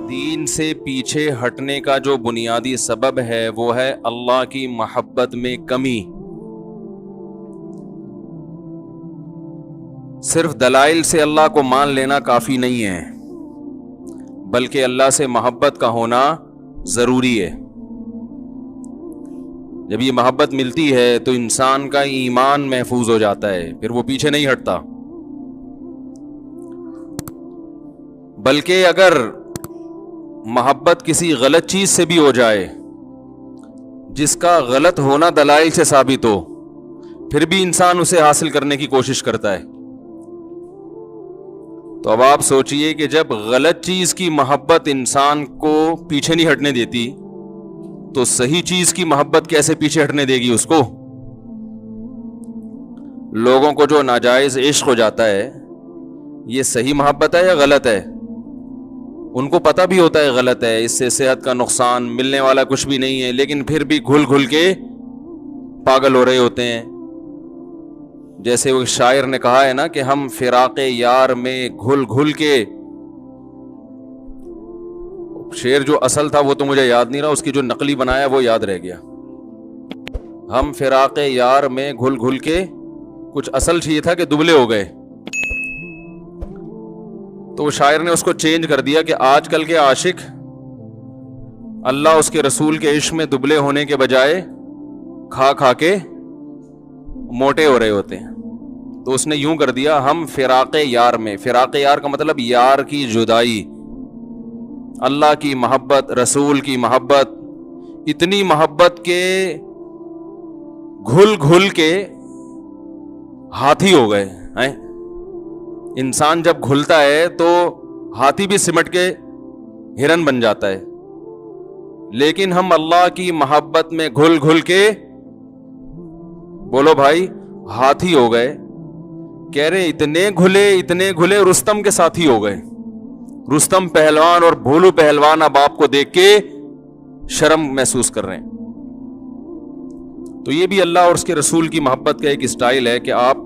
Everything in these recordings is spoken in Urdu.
دین سے پیچھے ہٹنے کا جو بنیادی سبب ہے وہ ہے اللہ کی محبت میں کمی۔ صرف دلائل سے اللہ کو مان لینا کافی نہیں ہے، بلکہ اللہ سے محبت کا ہونا ضروری ہے۔ جب یہ محبت ملتی ہے تو انسان کا ایمان محفوظ ہو جاتا ہے، پھر وہ پیچھے نہیں ہٹتا۔ بلکہ اگر محبت کسی غلط چیز سے بھی ہو جائے جس کا غلط ہونا دلائل سے ثابت ہو، پھر بھی انسان اسے حاصل کرنے کی کوشش کرتا ہے۔ تو اب آپ سوچئے کہ جب غلط چیز کی محبت انسان کو پیچھے نہیں ہٹنے دیتی تو صحیح چیز کی محبت کیسے پیچھے ہٹنے دے گی اس کو؟ لوگوں کو جو ناجائز عشق ہو جاتا ہے، یہ صحیح محبت ہے یا غلط ہے؟ ان کو پتہ بھی ہوتا ہے غلط ہے، اس سے صحت کا نقصان، ملنے والا کچھ بھی نہیں ہے، لیکن پھر بھی گھل گھل کے پاگل ہو رہے ہوتے ہیں۔ جیسے وہ شاعر نے کہا ہے نا کہ ہم فراق یار میں گھل گھل کے، شعر جو اصل تھا وہ تو مجھے یاد نہیں رہا، اس کی جو نقلی بنایا وہ یاد رہ گیا۔ ہم فراق یار میں گھل گھل کے، کچھ اصل یہ تھا کہ دبلے ہو گئے، تو وہ شاعر نے اس کو چینج کر دیا کہ آج کل کے عاشق اللہ اس کے رسول کے عشق میں دبلے ہونے کے بجائے کھا کھا کے موٹے ہو رہے ہوتے ہیں۔ تو اس نے یوں کر دیا، ہم فراق یار میں، فراق یار کا مطلب یار کی جدائی، اللہ کی محبت، رسول کی محبت، اتنی محبت کے گھل گھل کے ہاتھی ہو گئے ہیں۔ انسان جب گھلتا ہے تو ہاتھی بھی سمٹ کے ہرن بن جاتا ہے، لیکن ہم اللہ کی محبت میں گھل گھل کے، بولو بھائی، ہاتھی ہو گئے۔ کہہ رہے اتنے گھلے رستم کے ساتھی ہو گئے۔ رستم پہلوان اور بھولو پہلوان اب آپ کو دیکھ کے شرم محسوس کر رہے ہیں۔ تو یہ بھی اللہ اور اس کے رسول کی محبت کا ایک اسٹائل ہے کہ آپ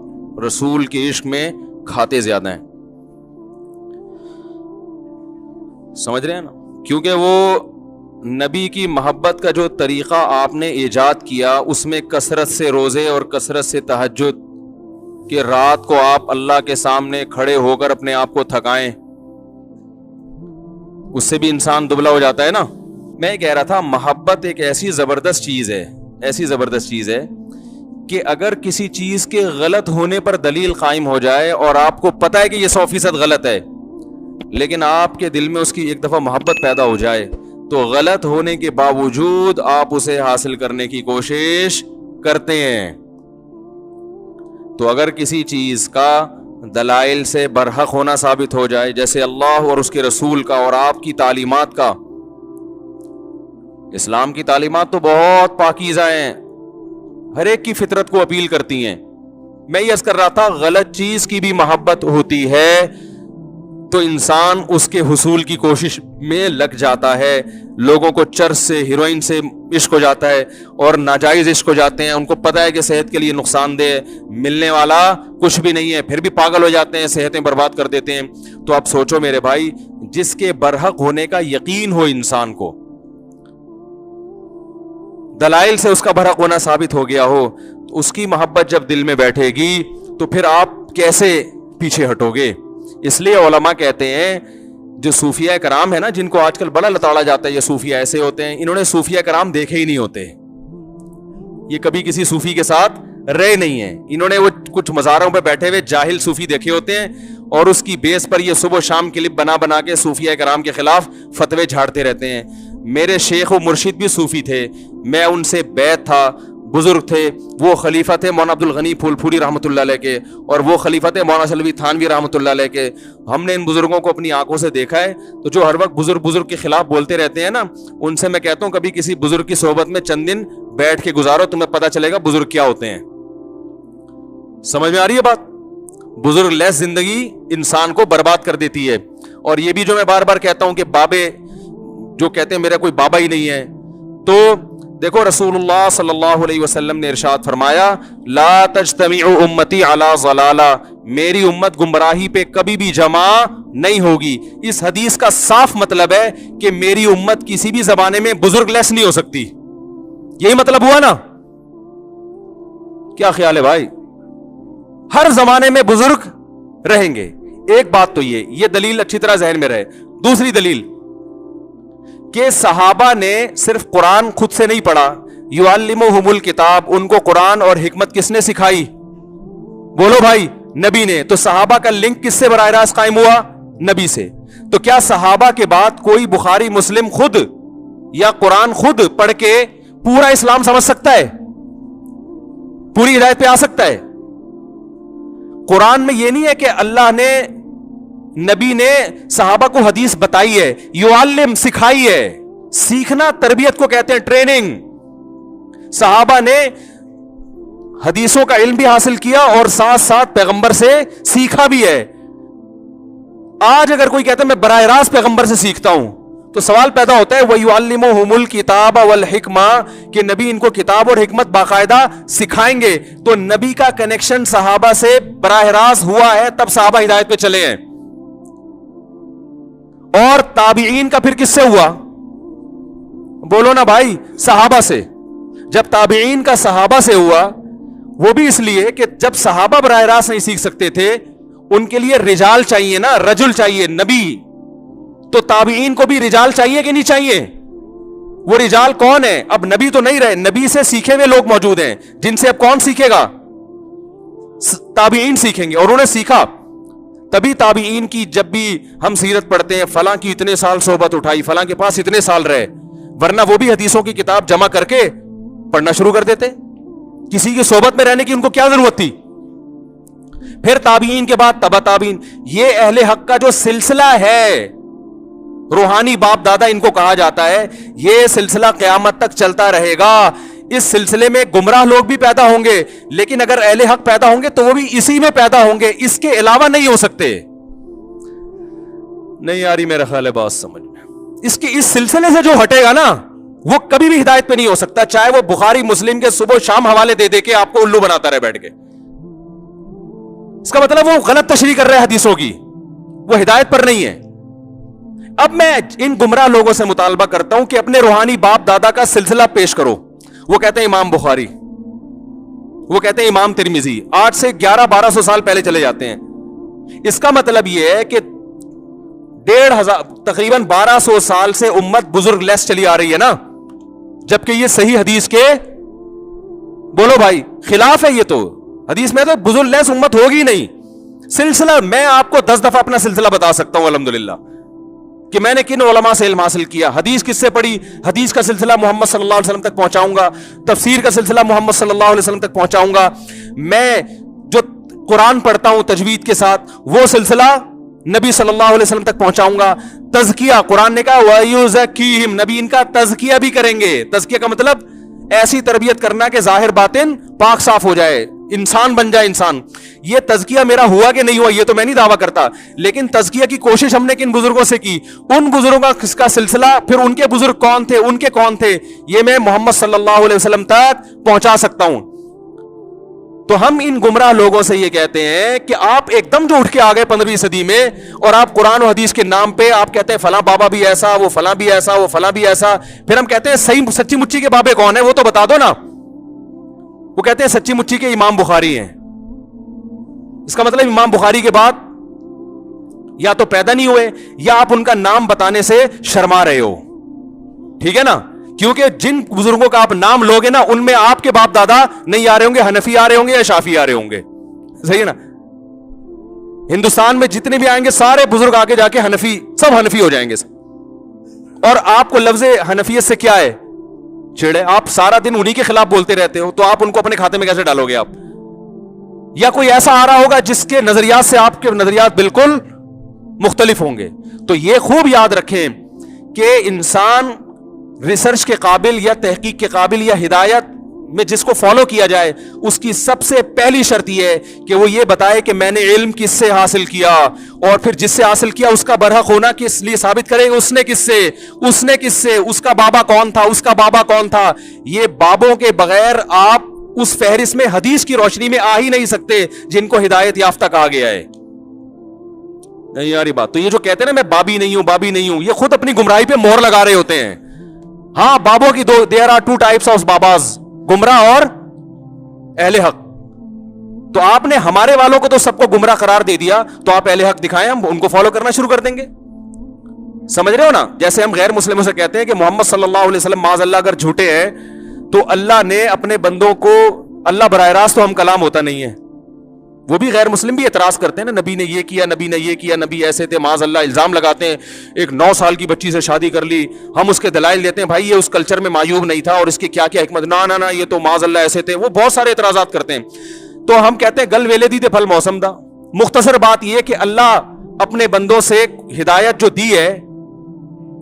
رسول کے عشق میں کھاتے زیادہ ہیں، سمجھ رہے ہیں نا؟ کیونکہ وہ نبی کی محبت کا جو طریقہ آپ نے ایجاد کیا، اس میں کثرت سے روزے اور کثرت سے تہجد، کہ رات کو آپ اللہ کے سامنے کھڑے ہو کر اپنے آپ کو تھکائیں، اس سے بھی انسان دبلا ہو جاتا ہے نا۔ میں کہہ رہا تھا محبت ایک ایسی زبردست چیز ہے کہ اگر کسی چیز کے غلط ہونے پر دلیل قائم ہو جائے اور آپ کو پتہ ہے کہ یہ 100% غلط ہے، لیکن آپ کے دل میں اس کی ایک دفعہ محبت پیدا ہو جائے تو غلط ہونے کے باوجود آپ اسے حاصل کرنے کی کوشش کرتے ہیں۔ تو اگر کسی چیز کا دلائل سے برحق ہونا ثابت ہو جائے، جیسے اللہ اور اس کے رسول کا اور آپ کی تعلیمات کا، اسلام کی تعلیمات تو بہت پاکیزہ ہیں، ہر ایک کی فطرت کو اپیل کرتی ہیں۔ میں یہ عرض کر رہا تھا غلط چیز کی بھی محبت ہوتی ہے تو انسان اس کے حصول کی کوشش میں لگ جاتا ہے۔ لوگوں کو چرس سے، ہیروئن سے عشق ہو جاتا ہے اور ناجائز عشق ہو جاتے ہیں، ان کو پتہ ہے کہ صحت کے لیے نقصان دہ، ملنے والا کچھ بھی نہیں ہے، پھر بھی پاگل ہو جاتے ہیں، صحتیں برباد کر دیتے ہیں۔ تو آپ سوچو میرے بھائی، جس کے برحق ہونے کا یقین ہو انسان کو، دلائل سے اس کا برحق ہونا ثابت ہو گیا ہو، تو اس کی محبت جب دل میں بیٹھے گی تو پھر آپ کیسے پیچھے ہٹو گے؟ اس لیے علماء کہتے ہیں، جو صوفیہ کرام ہے نا، جن کو آج کل بڑا لتاڑا جاتا ہے یہ صوفیہ ایسے ہوتے ہیں، انہوں نے صوفیہ کرام دیکھے ہی نہیں ہوتے، یہ کبھی کسی صوفی کے ساتھ رہے نہیں ہیں، انہوں نے وہ کچھ مزاروں پہ بیٹھے ہوئے جاہل صوفی دیکھے ہوتے ہیں اور اس کی بیس پر یہ صبح و شام کلپ بنا کے صوفیہ کرام کے خلاف فتوے جھاڑتے رہتے ہیں۔ میرے شیخ و مرشد بھی صوفی تھے، میں ان سے بیعت تھا، بزرگ تھے، وہ خلیفہ تھے مولانا عبد الغنی پھول پھوری رحمۃ اللہ علیہ کے، اور وہ خلیفہ تھے مولانا سلوی تھانوی رحمۃ اللہ علیہ کے۔ ہم نے ان بزرگوں کو اپنی آنکھوں سے دیکھا ہے، تو جو ہر وقت بزرگ کے خلاف بولتے رہتے ہیں نا، ان سے میں کہتا ہوں کبھی کسی بزرگ کی صحبت میں چند دن بیٹھ کے گزارو، تمہیں پتہ چلے گا بزرگ کیا ہوتے ہیں۔ سمجھ میں آ رہی ہے بات؟ بزرگ لیس زندگی انسان کو برباد کر دیتی ہے۔ اور یہ بھی جو میں بار بار کہتا ہوں کہ بابے جو کہتے ہیں میرا کوئی بابا ہی نہیں ہے، تو دیکھو رسول اللہ صلی اللہ علیہ وسلم نے ارشاد فرمایا، لا تجتمع امتی علی ضلالہ، میری امت گمراہی پہ کبھی بھی جمع نہیں ہوگی. اس حدیث کا صاف مطلب ہے کہ میری امت کسی بھی زمانے میں بزرگ لیس نہیں ہو سکتی. یہی مطلب ہوا نا؟ کیا خیال ہے بھائی؟ ہر زمانے میں بزرگ رہیں گے. ایک بات تو یہ دلیل اچھی طرح ذہن میں رہے. دوسری دلیل کہ صحابہ نے صرف قرآن خود سے نہیں پڑھا. یعلمہم الکتاب، ان کو قرآن اور حکمت کس نے سکھائی؟ بولو بھائی، نبی نے. تو صحابہ کا لنک کس سے براہ راست قائم ہوا؟ نبی سے. تو کیا صحابہ کے بعد کوئی بخاری مسلم خود یا قرآن خود پڑھ کے پورا اسلام سمجھ سکتا ہے؟ پوری ہدایت پہ آ سکتا ہے؟ قرآن میں یہ نہیں ہے کہ اللہ نے، نبی نے صحابہ کو حدیث بتائی ہے، یعلم سکھائی ہے. سیکھنا تربیت کو کہتے ہیں، ٹریننگ. صحابہ نے حدیثوں کا علم بھی حاصل کیا اور ساتھ ساتھ پیغمبر سے سیکھا بھی ہے. آج اگر کوئی کہتا ہے میں براہ راست پیغمبر سے سیکھتا ہوں تو سوال پیدا ہوتا ہے وَيُعَلِّمُهُمُ الْكِتَابَ وَالْحِكْمَةَ، کہ نبی ان کو کتاب اور حکمت باقاعدہ سکھائیں گے. تو نبی کا کنیکشن صحابہ سے براہ راست ہوا ہے، تب صحابہ ہدایت پہ چلے ہیں. اور تابعین کا پھر کس سے ہوا؟ بولو نا بھائی، صحابہ سے. جب تابعین کا صحابہ سے ہوا، وہ بھی اس لیے کہ جب صحابہ براہ راست نہیں سیکھ سکتے تھے، ان کے لیے رجال چاہیے نا، رجل چاہیے، نبی. تو تابعین کو بھی رجال چاہیے کہ نہیں چاہیے؟ وہ رجال کون ہے؟ اب نبی تو نہیں رہے، نبی سے سیکھے ہوئے لوگ موجود ہیں جن سے اب کون سیکھے گا؟ تابعین سیکھیں گے. اور انہوں نے سیکھا. تبھی تابعین کی جب بھی ہم سیرت پڑھتے ہیں، فلاں کی اتنے سال صحبت اٹھائی، فلاں کے پاس اتنے سال رہے، ورنہ وہ بھی حدیثوں کی کتاب جمع کر کے پڑھنا شروع کر دیتے. کسی کی صحبت میں رہنے کی ان کو کیا ضرورت تھی؟ پھر تابعین کے بعد تبع تابعین. یہ اہل حق کا جو سلسلہ ہے، روحانی باپ دادا ان کو کہا جاتا ہے، یہ سلسلہ قیامت تک چلتا رہے گا. اس سلسلے میں گمراہ لوگ بھی پیدا ہوں گے، لیکن اگر اہل حق پیدا ہوں گے تو وہ بھی اسی میں پیدا ہوں گے، اس کے علاوہ نہیں ہو سکتے. نہیں آ رہی میرا خیال ہے بات سمجھ میں. اس سلسلے سے جو ہٹے گا نا، وہ کبھی بھی ہدایت پہ نہیں ہو سکتا، چاہے وہ بخاری مسلم کے صبح شام حوالے دے دے کے آپ کو الو بناتا رہے بیٹھ کے. اس کا مطلب وہ غلط تشریح کر رہے ہیں حدیثوں کی، وہ ہدایت پر نہیں ہے. اب میں ان گمراہ لوگوں سے مطالبہ کرتا ہوں کہ اپنے روحانی باپ دادا کا سلسلہ پیش کرو. وہ کہتے ہیں امام بخاری، وہ کہتے ہیں امام ترمذی، 8 سے 1100-1200 سال پہلے چلے جاتے ہیں. اس کا مطلب یہ ہے کہ 1500 تقریباً 1200 سال سے امت بزرگ لیس چلی آ رہی ہے نا، جبکہ یہ صحیح حدیث کے، بولو بھائی، خلاف ہے. یہ تو حدیث میں تو بزرگ لیس امت ہوگی نہیں. سلسلہ میں آپ کو 10 دفعہ اپنا سلسلہ بتا سکتا ہوں الحمدللہ، کہ میں نے کن علماء سے علم حاصل کیا، حدیث کس سے پڑھی، حدیث کا سلسلہ محمد صلی اللہ علیہ وسلم تک پہنچاؤں گا، تفسیر کا سلسلہ محمد صلی اللہ علیہ وسلم تک پہنچاؤں گا. میں جو قرآن پڑھتا ہوں تجوید کے ساتھ، وہ سلسلہ نبی صلی اللہ علیہ وسلم تک پہنچاؤں گا. تزکیہ، قرآن نے کہا وَيُزَكِّيهِمْ، نبی ان کا تزکیہ بھی کریں گے. تزکیہ کا مطلب ایسی تربیت کرنا کہ ظاہر باطن پاک صاف ہو جائے، انسان بن جائے انسان. یہ تزکیہ میرا ہوا کہ نہیں ہوا یہ تو میں نہیں دعویٰ کرتا، لیکن تزکیہ کی کوشش ہم نے کن بزرگوں سے کی، ان بزرگوں کا سلسلہ، پھر ان کے بزرگ کون تھے، ان کے کون تھے، یہ میں محمد صلی اللہ علیہ وسلم تک پہنچا سکتا ہوں. تو ہم ان گمراہ لوگوں سے یہ کہتے ہیں کہ آپ ایک دم جو اٹھ کے آ گئے 15ویں صدی میں، اور آپ قرآن و حدیث کے نام پہ آپ کہتے ہیں فلاں بابا بھی ایسا، وہ فلاں بھی ایسا، وہ فلاں بھی ایسا. پھر ہم کہتے ہیں صحیح سچی مچی کے بابے کون ہیں وہ تو بتا دو نا. وہ کہتے ہیں سچی مچی کے امام بخاری ہیں. اس کا مطلب امام بخاری کے بعد یا تو پیدا نہیں ہوئے یا آپ ان کا نام بتانے سے شرما رہے ہو. ٹھیک ہے نا؟ کیونکہ جن بزرگوں کا آپ نام لوگے نا، ان میں آپ کے باپ دادا نہیں آ رہے ہوں گے، حنفی آ رہے ہوں گے یا شافی آ رہے ہوں گے. صحیح ہے نا؟ ہندوستان میں جتنے بھی آئیں گے سارے بزرگ آگے جا کے حنفی، سب حنفی ہو جائیں گے. اور آپ کو لفظ حنفیت سے کیا ہے چھیڑے؟ آپ سارا دن انہی کے خلاف بولتے رہتے ہو، تو آپ ان کو اپنے کھاتے میں کیسے ڈالو گے آپ؟ یا کوئی ایسا آ رہا ہوگا جس کے نظریات سے آپ کے نظریات بالکل مختلف ہوں گے. تو یہ خوب یاد رکھیں کہ انسان ریسرچ کے قابل یا تحقیق کے قابل یا ہدایت میں جس کو فالو کیا جائے، اس کی سب سے پہلی شرط یہ ہے کہ وہ یہ بتائے کہ میں نے علم کس سے حاصل کیا، اور پھر جس سے حاصل کیا اس کا برحق ہونا کس لیے ثابت کرے گا، اس نے کس سے، اس کا بابا کون تھا، اس کا بابا کون تھا. یہ بابوں کے بغیر آپ اس فہرست میں حدیث کی روشنی میں آ ہی نہیں سکتے جن کو ہدایت یافتہ کہا گیا ہے. نہیں یار یہ بات تو یہ جو کہتے ہیں نا میں بابی نہیں ہوں بابی نہیں ہوں, یہ خود اپنی گمراہی پہ مہر لگا رہے ہوتے ہیں. ہاں بابوں کی دو there are two types of babas, گمراہ اور اہل حق. تو آپ نے ہمارے والوں کو تو سب کو گمراہ قرار دے دیا, تو آپ اہل حق دکھائیں, ہم ان کو فالو کرنا شروع کر دیں گے. سمجھ رہے ہو نا؟ جیسے ہم غیر مسلموں سے کہتے ہیں کہ محمد صلی اللہ علیہ وسلم معاذ اللہ اگر جھوٹے ہیں تو اللہ نے اپنے بندوں کو, اللہ براہ راست تو ہم کلام ہوتا نہیں ہے. وہ بھی غیر مسلم بھی اعتراض کرتے ہیں نا, نبی نے یہ کیا, نبی نے یہ کیا, نبی ایسے تھے, معاذ اللہ الزام لگاتے ہیں. ایک 9 سال کی بچی سے شادی کر لی, ہم اس کے دلائل دیتے ہیں بھائی یہ اس کلچر میں معیوب نہیں تھا اور اس کی کیا کیا حکمت, نہ یہ تو معاذ اللہ ایسے تھے. وہ بہت سارے اعتراضات کرتے ہیں. تو ہم کہتے ہیں گل ویلے دی تے پھل موسم دا. مختصر بات یہ کہ اللہ اپنے بندوں سے ہدایت جو دی ہے,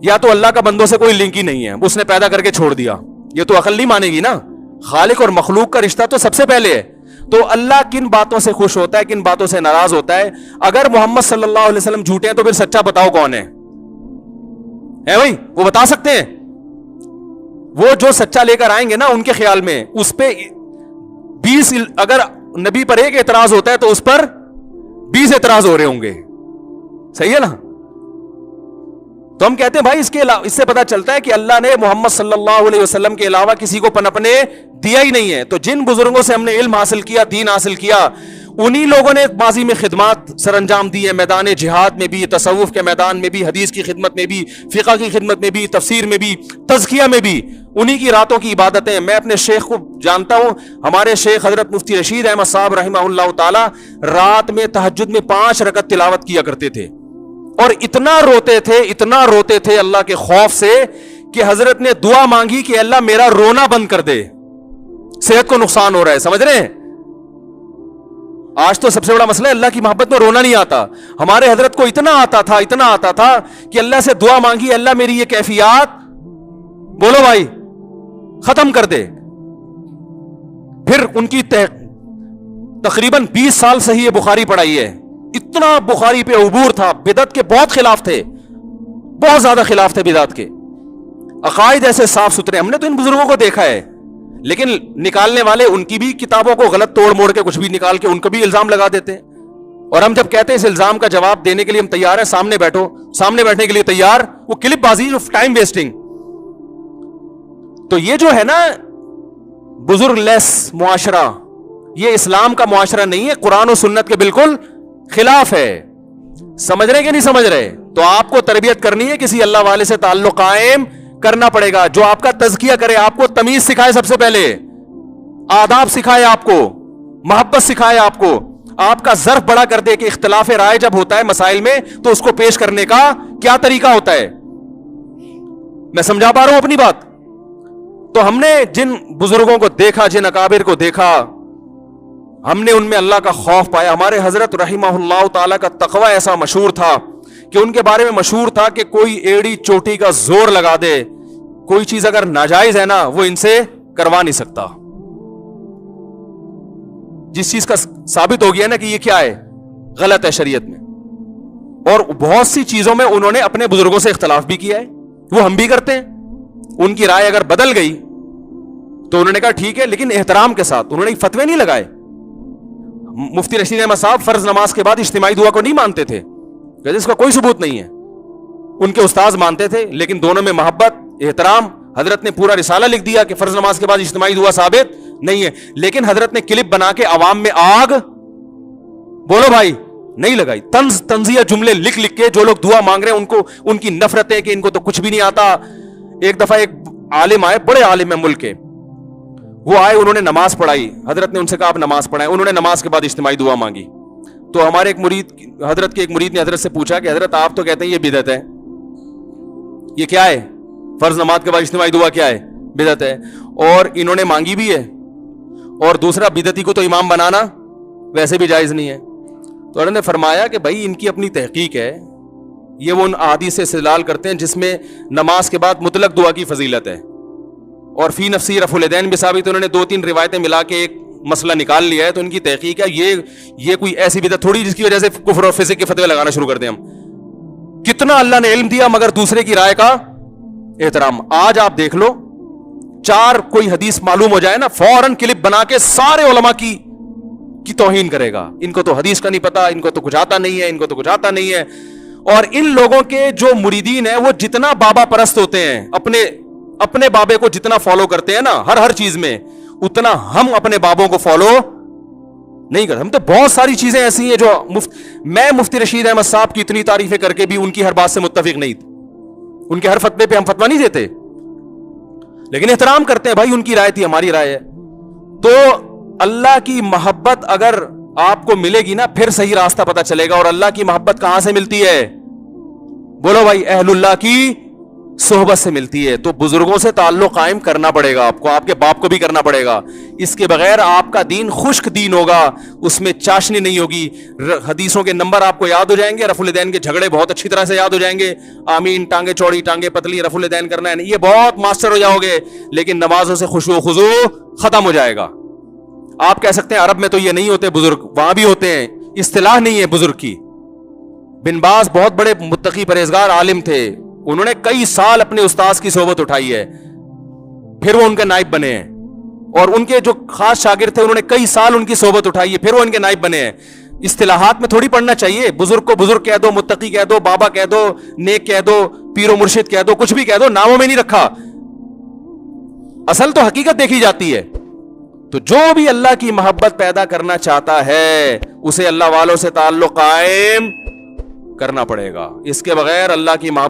یا تو اللہ کا بندوں سے کوئی لنک ہی نہیں ہے, اس نے پیدا کر کے چھوڑ دیا. یہ تو عقل نہیں مانے گی نا. خالق اور مخلوق کا رشتہ تو سب سے پہلے ہے. تو اللہ کن باتوں سے خوش ہوتا ہے, کن باتوں سے ناراض ہوتا ہے. اگر محمد صلی اللہ علیہ وسلم جھوٹے ہیں تو پھر سچا بتاؤ کون ہے بھائی؟ وہ بتا سکتے ہیں. وہ جو سچا لے کر آئیں گے نا ان کے خیال میں اس پہ 20, اگر نبی پر ایک اعتراض ہوتا ہے تو اس پر 20 اعتراض ہو رہے ہوں گے. صحیح ہے نا؟ تو ہم کہتے ہیں بھائی اس سے پتا چلتا ہے کہ اللہ نے محمد صلی اللہ علیہ وسلم کے علاوہ کسی کو پنپنے دیا ہی نہیں ہے. تو جن بزرگوں سے ہم نے علم حاصل کیا, دین حاصل کیا, انہی لوگوں نے ماضی میں خدمات سر انجام دی ہے, میدان جہاد میں بھی, تصوف کے میدان میں بھی, حدیث کی خدمت میں بھی, فقہ کی خدمت میں بھی, تفسیر میں بھی, تزکیہ میں بھی. انہی کی راتوں کی عبادتیں. میں اپنے شیخ کو جانتا ہوں, ہمارے شیخ حضرت مفتی رشید احمد صاحب رحمہ اللہ تعالی رات میں تہجد میں 5 رکعت تلاوت کیا کرتے تھے, اور اتنا روتے تھے اللہ کے خوف سے کہ حضرت نے دعا مانگی کہ اللہ میرا رونا بند کر دے, صحت کو نقصان ہو رہا ہے. سمجھ رہے ہیں؟ آج تو سب سے بڑا مسئلہ ہے اللہ کی محبت میں رونا نہیں آتا. ہمارے حضرت کو اتنا آتا تھا کہ اللہ سے دعا مانگی, اللہ میری یہ کیفیات بولو بھائی ختم کر دے. پھر ان کی تقریباً 20 سال صحیح بخاری پڑھائی ہے. اتنا بخاری پہ عبور تھا. بدعت کے بہت خلاف تھے, بہت زیادہ خلاف تھے بدعت کے. عقائد ایسے صاف ستھرے. ہم نے تو ان بزرگوں کو دیکھا ہے, لیکن نکالنے والے ان کی بھی کتابوں کو غلط توڑ موڑ کے کچھ بھی نکال کے ان کو بھی الزام لگا دیتے ہیں. اور ہم جب کہتے ہیں اس الزام کا جواب دینے کے لیے ہم تیار ہیں, سامنے بیٹھو, سامنے بیٹھنے کے لیے تیار, وہ کلپ بازی, جو ٹائم ویسٹنگ. تو یہ جو ہے نا بزرگ لیس معاشرہ, یہ اسلام کا معاشرہ نہیں ہے, قرآن و سنت کے بالکل خلاف ہے. سمجھ رہے کہ نہیں سمجھ رہے؟ تو آپ کو تربیت کرنی ہے, کسی اللہ والے سے تعلق قائم کرنا پڑے گا, جو آپ کا تزکیہ کرے, آپ کو تمیز سکھائے, سب سے پہلے آداب سکھائے, آپ کو محبت سکھائے, آپ کو آپ کا ظرف بڑا کر دے کہ اختلاف رائے جب ہوتا ہے مسائل میں تو اس کو پیش کرنے کا کیا طریقہ ہوتا ہے. میں سمجھا پا رہا ہوں اپنی بات؟ تو ہم نے جن بزرگوں کو دیکھا, جن اکابر کو دیکھا, ہم نے ان میں اللہ کا خوف پایا. ہمارے حضرت رحمہ اللہ تعالی کا تقوی ایسا مشہور تھا کہ ان کے بارے میں مشہور تھا کہ کوئی ایڑی چوٹی کا زور لگا دے, کوئی چیز اگر ناجائز ہے نا وہ ان سے کروا نہیں سکتا. جس چیز کا ثابت ہو گیا نا کہ یہ کیا ہے, غلط ہے شریعت میں. اور بہت سی چیزوں میں انہوں نے اپنے بزرگوں سے اختلاف بھی کیا ہے, وہ ہم بھی کرتے ہیں. ان کی رائے اگر بدل گئی تو انہوں نے کہا ٹھیک ہے, لیکن احترام کے ساتھ. انہوں نے فتوے نہیں لگائے. مفتی رشید احمد صاحب فرض نماز کے بعد اجتماعی دعا کو نہیں مانتے تھے, اس کا کوئی ثبوت نہیں ہے. ان کے استاذ مانتے تھے, لیکن دونوں میں محبت, احترام. حضرت نے پورا رسالہ لکھ دیا کہ فرض نماز کے بعد اجتماعی دعا ثابت نہیں ہے, لیکن حضرت نے کلپ بنا کے عوام میں آگ بولو بھائی نہیں لگائی. تنزیہ جملے لکھ کے جو لوگ دعا مانگ رہے ہیں ان کو, ان کی نفرت ہے کہ ان کو تو کچھ بھی نہیں آتا. ایک دفعہ ایک عالم آئے, بڑے عالم ہیں ملک کے, وہ آئے, انہوں نے نماز پڑھائی. حضرت نے ان سے کہا آپ نماز پڑھائیں. انہوں نے نماز کے بعد اجتماعی دعا مانگی. تو ہمارے ایک مرید, حضرت کے ایک مرید نے حضرت سے پوچھا کہ حضرت آپ تو کہتے ہیں یہ بدعت ہے, یہ کیا ہے؟ فرض نماز کے بعد اجتماعی دعا کیا ہے؟ بدعت ہے. اور انہوں نے مانگی بھی ہے, اور دوسرا بدعتی کو تو امام بنانا ویسے بھی جائز نہیں ہے. تو انہوں نے فرمایا کہ بھائی ان کی اپنی تحقیق ہے, یہ وہ ان احادیث سے استدلال کرتے ہیں جس میں نماز کے بعد مطلق دعا کی فضیلت ہے, اور فی نفسی رفع الیدین بھی ثابت. انہوں نے 2-3 روایتیں ملا کے ایک مسئلہ نکال لیا ہے. تو ان کی تحقیق ہے, یہ کوئی ایسی بدعت تھوڑی جس کی وجہ سے کفر اور فسق کے فتوے لگانا شروع کر دیں ہم. کتنا اللہ نے علم دیا مگر دوسرے کی رائے کا احترام. آج آپ دیکھ لو چار کوئی حدیث معلوم ہو جائے نا, فوراً کلپ بنا کے سارے علماء کی توہین کرے گا. ان کو تو حدیث کا نہیں پتا, ان کو تو کچھ آتا نہیں ہے, ان کو تو کچھ آتا نہیں ہے. اور ان لوگوں کے جو مریدین ہیں وہ جتنا بابا پرست ہوتے ہیں, اپنے بابے کو جتنا فالو کرتے ہیں نا ہر چیز میں, اتنا ہم اپنے بابوں کو فالو نہیں کرتے. ہم تو بہت ساری چیزیں ایسی ہیں جو میں مفتی رشید احمد صاحب کی اتنی تعریفیں کر کے بھی ان کی ہر بات سے متفق نہیں, ان کے ہر فتوے پہ ہم فتویٰ نہیں دیتے, لیکن احترام کرتے ہیں بھائی, ان کی رائے تھی, ہماری رائے ہے. تو اللہ کی محبت اگر آپ کو ملے گی نا, پھر صحیح راستہ پتہ چلے گا. اور اللہ کی محبت کہاں سے ملتی ہے؟ بولو بھائی, اہل اللہ کی صحبت سے ملتی ہے. تو بزرگوں سے تعلق قائم کرنا پڑے گا آپ کو, آپ کے باپ کو بھی کرنا پڑے گا. اس کے بغیر آپ کا دین خشک دین ہوگا, اس میں چاشنی نہیں ہوگی. حدیثوں کے نمبر آپ کو یاد ہو جائیں گے, رفع الیدین کے جھگڑے بہت اچھی طرح سے یاد ہو جائیں گے, آمین ٹانگیں چوڑی ٹانگیں پتلی, رفع الیدین کرنا ہے, یہ بہت ماسٹر ہو جاؤ گے. لیکن نمازوں سے خشوع و خضوع ختم ہو جائے گا. آپ کہہ سکتے ہیں عرب میں تو یہ نہیں ہوتے بزرگ, وہاں بھی ہوتے ہیں, اصطلاح نہیں ہے بزرگ کی. بن باز بہت بڑے متقی پرہیزگار عالم تھے, انہوں نے کئی سال اپنے استاذ کی صحبت اٹھائی ہے, پھر وہ ان کے نائب بنے ہیں. اور ان کے جو خاص شاگرد تھے انہوں نے کئی سال ان کی صحبت اٹھائی ہے, پھر وہ ان کے نائب بنے ہیں. اصطلاحات میں تھوڑی پڑھنا چاہیے, بزرگ کو بزرگ کہہ دو, متقی کہہ دو, بابا کہہ دو, نیک کہہ دو, پیر و مرشد کہہ دو, کچھ بھی کہہ دو, ناموں میں نہیں رکھا. اصل تو حقیقت دیکھی جاتی ہے. تو جو بھی اللہ کی محبت پیدا کرنا چاہتا ہے اسے اللہ والوں سے تعلق قائم کرنا پڑے گا. اس کے بغیر اللہ کی محبت